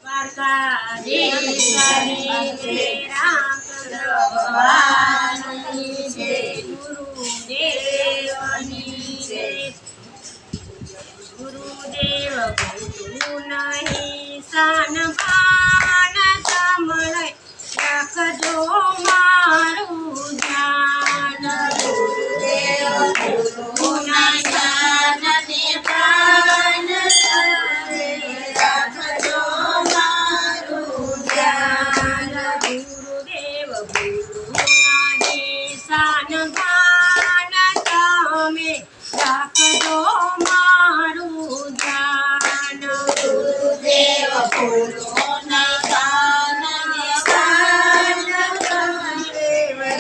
દ્વારકાધીશ્વરી રામચંદ્ર ભગવાનની જય, ગુરુદેવની જય। ગુરુદેવ ભૂલું નહીં સાનભાન સમળે રાખજો મારું ધ્યાન। ગુરુદેવ ભૂલું નહીં સાનને પ્રાણ સમળે રાખજો મારું ધ્યાન। ગુરુદેવ ભૂલું નહીં સાનભાન તમે રાખજો મારું ધ્યાન। ગુરુદેવ ભૂલું નહીં સાનને પ્રાણ સમળે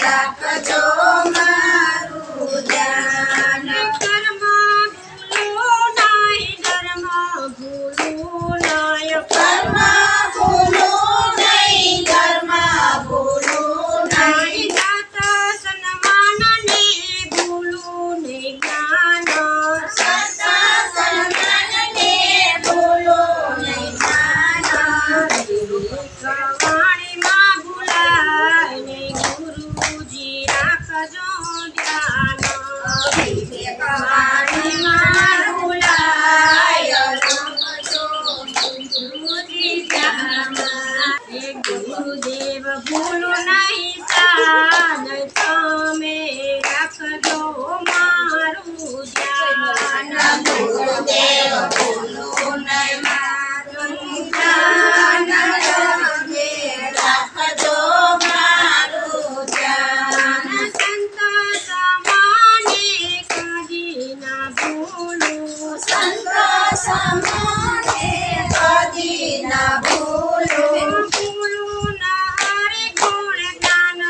રાખજો મારું ધ્યાન। કર્મ ભૂલું નહીં, ધર્મ ભૂલું નહીં, કર્મ ભૂલું નહીં, ધર્મ ભૂલું નહીં, જાત સન્માનને ભૂલું નહીં, જ્ઞાન સત સન્માનને ભૂલું નહીં, જ્ઞાન કવાણીમાં ભૂલાય નહીં, ગુરુજી રાખજો ધ્યાન। કવાણીમાં ભૂલાય રાખજો ગુરુજી ધ્યાન। ગુરુદેવ ભૂલું નહીં સાન તમે રાખજો મારું ધ્યાન। ગુરુદેવ ભૂલું નહીં મારું ધ્યાન તમે રાખજો મારું ધ્યાન। સંત સમાને કદી ના ભૂલું, સંત સમાને કદી ના ભૂલું, ભૂલું ના હરિ ગુણ જ્ઞાન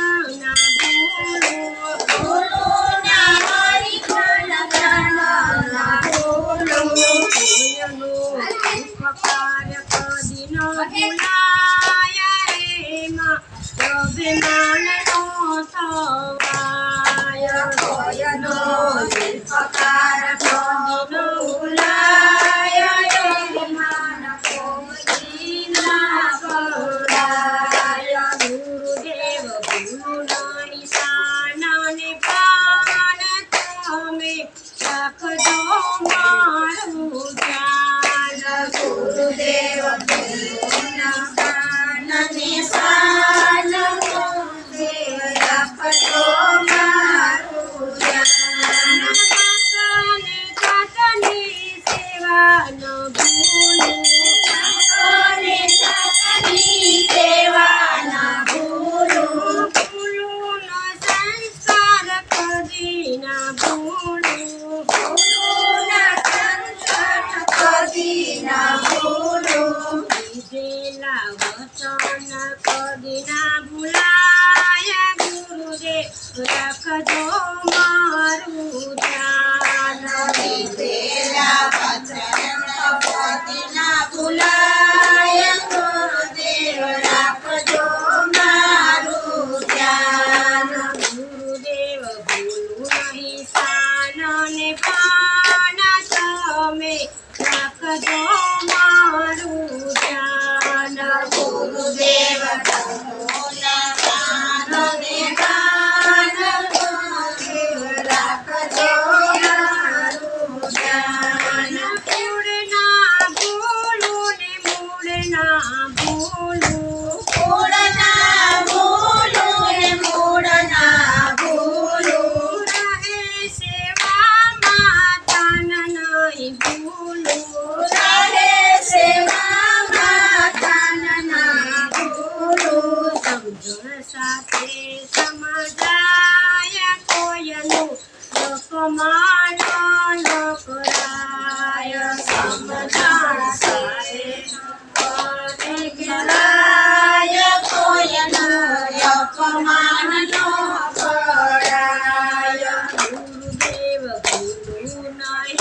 ના ભૂલું, ભૂલું ના હરિ ગુણ જ્ઞાન ના ભૂલું, કોઈનો ઉપકાર કદી ન ભૂલાય એમાં અભિમાન નો થવાય। કોઈનો ઉપકાર કદી ન ભૂલાય એમાં કોઈ ના કરાય। ગુરુદેવ ભૂલું નહીં સાનને પ્રાણ તમે રાખજો મારું ધ્યાન। ગુરુદેવ ભૂલું નહીં સાનને પ્રાણ તમે રાખજો મારું ધ્યાન। માતાને જાતની સેવા ન ભૂલું, માતાને જાતની સેવા ન ભૂલું, ભૂલું ન સંસ્કાર કદી ના ભૂલું, ભૂલું ન સંસ્કાર કદી ના ભૂલું, દીધેલા વચન કદી ના ભૂલાય। ગુરુદેવ રાખજો મારું ધ્યાન। દીધેલા વચન કદી ના ભૂલાય। ગુરુદેવ રાખજો મારું ધ્યાન। ગુરુદેવ ભૂલું નહીં સાનને પ્રાણ તમે રાખજો મારું ધ્યાન। ગુરુદેવ ભૂલું નહીં સાનને પ્રાણ તમે રાખજો મારું ધ્યાન। મૂળ ના ભૂલું ને મૂળ ના ભૂલું, મૂળ ના ભૂલું ને મૂળ ના ભૂલું, રહે સેવામાં તન નહીં ભૂલું, રહે સેવામાં તન ના ભૂલું, સમજણ સાથે સમજાય કોઈનું અપમાન ન કરાય। સમજણ સાથે કરાય કોઈનું અપમાન ન કરાય। ગુરુદેવ ભૂલું નહીં